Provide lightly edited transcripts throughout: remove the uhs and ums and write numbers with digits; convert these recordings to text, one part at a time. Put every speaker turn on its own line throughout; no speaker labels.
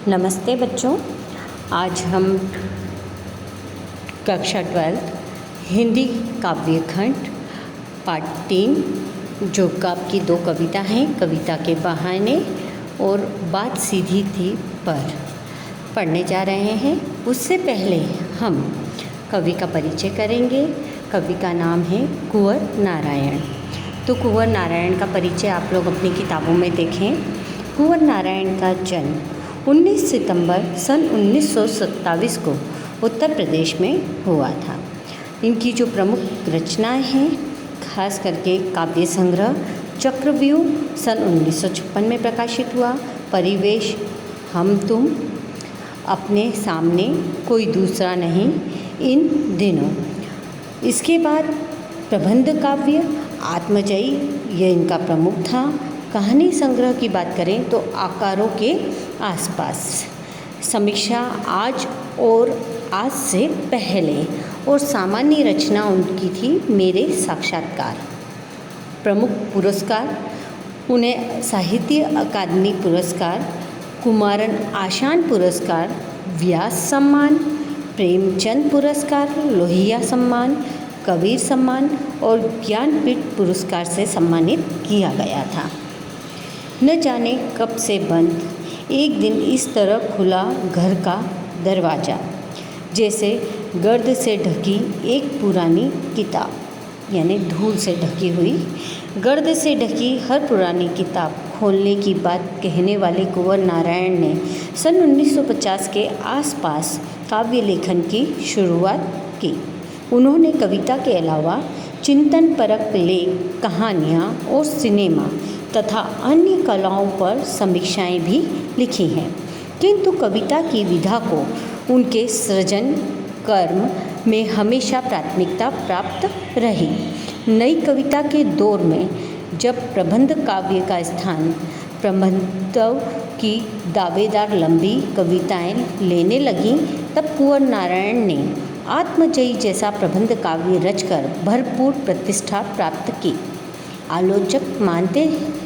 नमस्ते बच्चों। आज हम कक्षा 12 हिंदी काव्यखंड पाठ 3 जो आपकी 2 कविता हैं, कविता के बहाने और बात सीधी थी पर पढ़ने जा रहे हैं। उससे पहले हम कवि का परिचय करेंगे। कवि का नाम है कुंवर नारायण। तो कुंवर नारायण का परिचय आप लोग अपनी किताबों में देखें। कुंवर नारायण का जन्म 19 सितंबर सन 1927 को उत्तर प्रदेश में हुआ था। इनकी जो प्रमुख रचनाएं हैं, खास करके काव्य संग्रह चक्रव्यूह सन 1956 में प्रकाशित हुआ, परिवेश, हम तुम, अपने सामने कोई दूसरा नहीं, इन दिनों। इसके बाद प्रबंध काव्य आत्मजयी, यह इनका प्रमुख था। कहानी संग्रह की बात करें तो आकारों के आसपास, समीक्षा आज और आज से पहले, और सामान्य रचना उनकी थी मेरे साक्षात्कार। प्रमुख पुरस्कार उन्हें साहित्य अकादमी पुरस्कार, कुमारन आशान पुरस्कार, व्यास सम्मान, प्रेमचंद पुरस्कार, लोहिया सम्मान, कबीर सम्मान और ज्ञानपीठ पुरस्कार से सम्मानित किया गया था। न जाने कब से बंद एक दिन इस तरह खुला घर का दरवाज़ा, जैसे गर्द से ढकी एक पुरानी किताब, यानी धूल से ढकी हुई, गर्द से ढकी हर पुरानी किताब खोलने की बात कहने वाले कुंवर नारायण ने सन 1950 के आसपास काव्य लेखन की शुरुआत की। उन्होंने कविता के अलावा चिंतन परक लेख, कहानियाँ और सिनेमा तथा अन्य कलाओं पर समीक्षाएं भी लिखी हैं, किंतु कविता की विधा को उनके सृजन कर्म में हमेशा प्राथमिकता प्राप्त रही। नई कविता के दौर में जब प्रबंध काव्य का स्थान प्रबंधव की दावेदार लंबी कविताएं लेने लगीं, तब कुंवर नारायण ने आत्मजयी जैसा प्रबंध काव्य रचकर भरपूर प्रतिष्ठा प्राप्त की। आलोचक मानते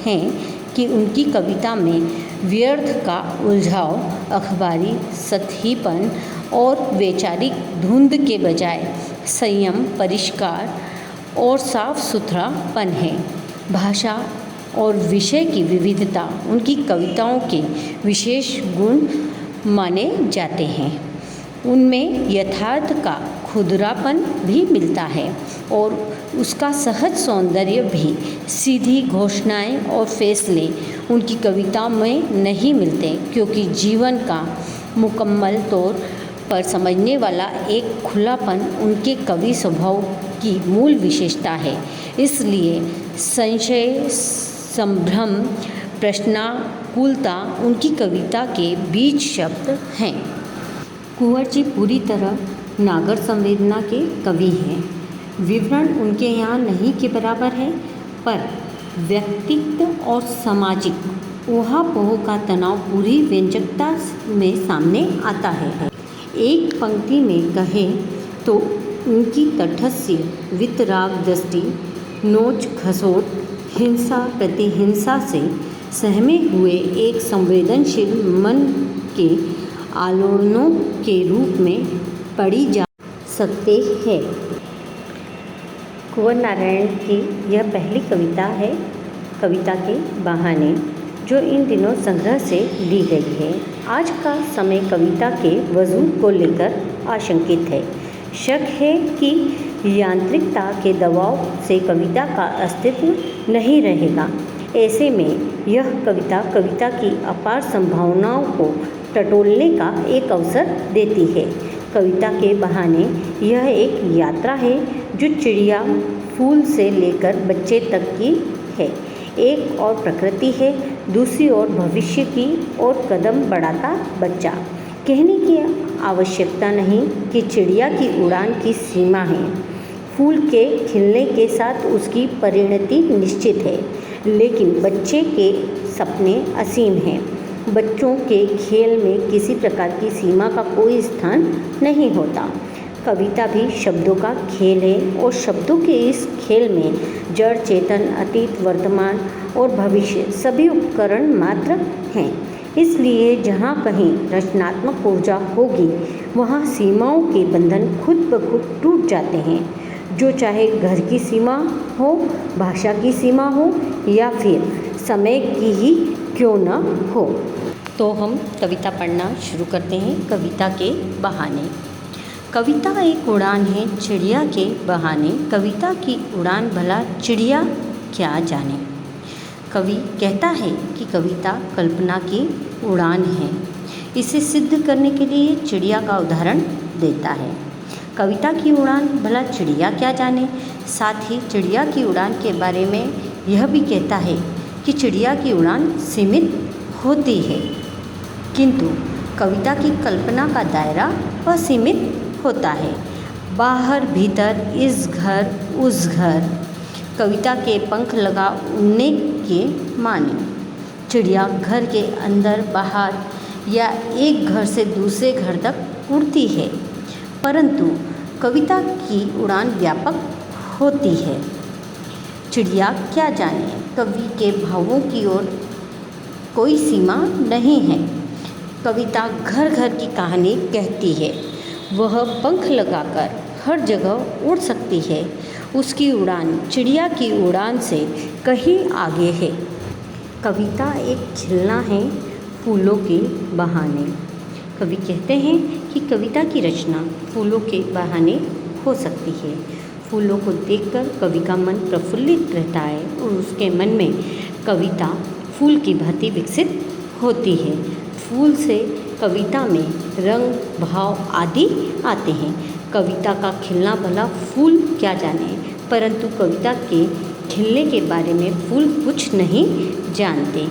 हैं कि उनकी कविता में व्यर्थ का उलझाव, अखबारी सतहीपन और वैचारिक धुंध के बजाय संयम, परिष्कार और साफ सुथरापन है। भाषा और विषय की विविधता उनकी कविताओं के विशेष गुण माने जाते हैं। उनमें यथार्थ का खुदरापन भी मिलता है और उसका सहज सौंदर्य भी। सीधी घोषणाएं और फैसले उनकी कविताओं में नहीं मिलते, क्योंकि जीवन का मुकम्मल तौर पर समझने वाला एक खुलापन उनके कवि स्वभाव की मूल विशेषता है। इसलिए संशय, संभ्रम, प्रश्नाकुलता उनकी कविता के बीज शब्द हैं। कुंवर जी पूरी तरह नागर संवेदना के कवि हैं। विवरण उनके यहाँ नहीं के बराबर है, पर व्यक्तित्व और सामाजिक ऊहापोह का तनाव पूरी व्यंजकता में सामने आता है। एक पंक्ति में कहें तो उनकी तटस्थ्य वितराग दृष्टि, नोच खसोट, हिंसा प्रतिहिंसा से सहमे हुए एक संवेदनशील मन के आलोड़नों के रूप में पढ़ी जा सकते हैं। कुंवर नारायण की यह पहली कविता है, कविता के बहाने, जो इन दिनों संग्रह से ली गई है। आज का समय कविता के वजूद को लेकर आशंकित है। शक है कि यांत्रिकता के दबाव से कविता का अस्तित्व नहीं रहेगा। ऐसे में यह कविता की अपार संभावनाओं को टटोलने का एक अवसर देती है। कविता के बहाने यह एक यात्रा है जो चिड़िया फूल से लेकर बच्चे तक की है। एक और प्रकृति है, दूसरी ओर भविष्य की ओर कदम बढ़ाता बच्चा। कहने की आवश्यकता नहीं कि चिड़िया की उड़ान की सीमा है। फूल के खिलने के साथ उसकी परिणति निश्चित है, लेकिन बच्चे के सपने असीम हैं। बच्चों के खेल में किसी प्रकार की सीमा का कोई स्थान नहीं होता। कविता भी शब्दों का खेल है और शब्दों के इस खेल में जड़, चेतन, अतीत, वर्तमान और भविष्य सभी उपकरण मात्र हैं। इसलिए जहाँ कहीं रचनात्मक ऊर्जा होगी वहाँ सीमाओं के बंधन खुद ब खुद टूट जाते हैं, जो चाहे घर की सीमा हो, भाषा की सीमा हो या फिर समय की ही क्यों न हो। तो हम कविता पढ़ना शुरू करते हैं। कविता के बहाने। कविता एक उड़ान है चिड़िया के बहाने, कविता की उड़ान भला चिड़िया क्या जाने। कवि कहता है कि कविता कल्पना की उड़ान है। इसे सिद्ध करने के लिए चिड़िया का उदाहरण देता है। कविता की उड़ान भला चिड़िया क्या जाने। साथ ही चिड़िया की उड़ान के बारे में यह भी कहता है कि चिड़िया की उड़ान सीमित होती है, किंतु कविता की कल्पना का दायरा असीमित होता है। बाहर भीतर, इस घर उस घर, कविता के पंख लगा उड़ने के माने। चिड़िया घर के अंदर बाहर या एक घर से दूसरे घर तक उड़ती है, परंतु कविता की उड़ान व्यापक होती है। चिड़िया क्या जाने, कवि के भावों की ओर कोई सीमा नहीं है। कविता घर घर की कहानी कहती है। वह पंख लगाकर हर जगह उड़ सकती है। उसकी उड़ान चिड़िया की उड़ान से कहीं आगे है। कविता एक खिलना है फूलों के बहाने। कवि कहते हैं कि कविता की रचना फूलों के बहाने हो सकती है। फूलों को देखकर कवि का मन प्रफुल्लित रहता है और उसके मन में कविता फूल की भांति विकसित होती है। फूल से कविता में रंग, भाव आदि आते हैं। कविता का खिलना भला फूल क्या जाने, परंतु कविता के खिलने के बारे में फूल कुछ नहीं जानते।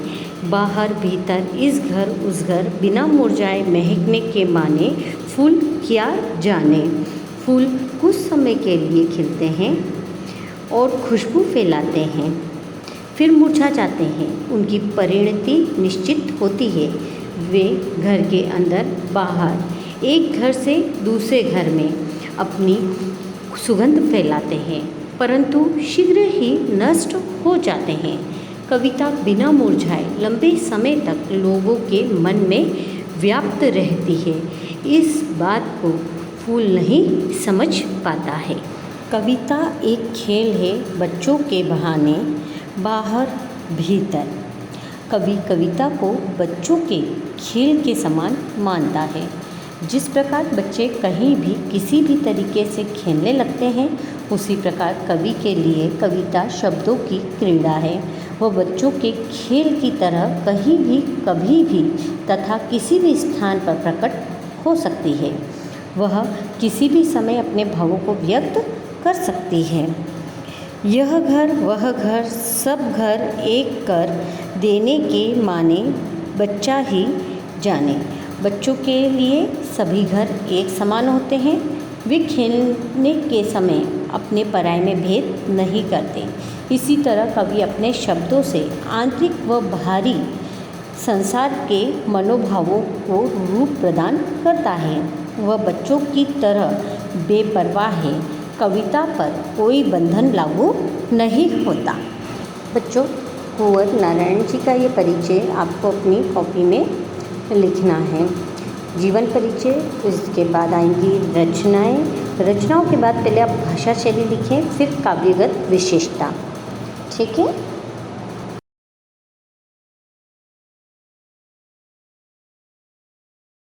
बाहर भीतर, इस घर उस घर, बिना मुरझाए महकने के माने फूल क्या जाने। फूल कुछ समय के लिए खिलते हैं और खुशबू फैलाते हैं, फिर मुरझा जाते हैं। उनकी परिणति निश्चित होती है। वे घर के अंदर बाहर, एक घर से दूसरे घर में अपनी सुगंध फैलाते हैं, परंतु शीघ्र ही नष्ट हो जाते हैं। कविता बिना मुरझाए लंबे समय तक लोगों के मन में व्याप्त रहती है। इस बात को फूल नहीं समझ पाता है। कविता एक खेल है बच्चों के बहाने, बाहर भीतर। कवि कविता को बच्चों के खेल के समान मानता है। जिस प्रकार बच्चे कहीं भी किसी भी तरीके से खेलने लगते हैं, उसी प्रकार कवि के लिए कविता शब्दों की क्रीड़ा है। वह बच्चों के खेल की तरह कहीं भी, कभी भी तथा किसी भी स्थान पर प्रकट हो सकती है। वह किसी भी समय अपने भावों को व्यक्त कर सकती है। यह घर वह घर, सब घर एक कर देने के माने बच्चा ही जाने। बच्चों के लिए सभी घर एक समान होते हैं। वे खेलने के समय अपने पराये में भेद नहीं करते। इसी तरह कवि अपने शब्दों से आंतरिक व बाहरी संसार के मनोभावों को रूप प्रदान करता है। वह बच्चों की तरह बेपरवाह है। कविता पर कोई बंधन लागू नहीं होता। बच्चों, कुंवर नारायण जी का ये परिचय आपको अपनी कॉपी में लिखना है। जीवन परिचय, उसके बाद आएंगी रचनाएं। रचनाओं के बाद पहले आप भाषा शैली लिखें, फिर काव्यगत विशेषता। ठीक है।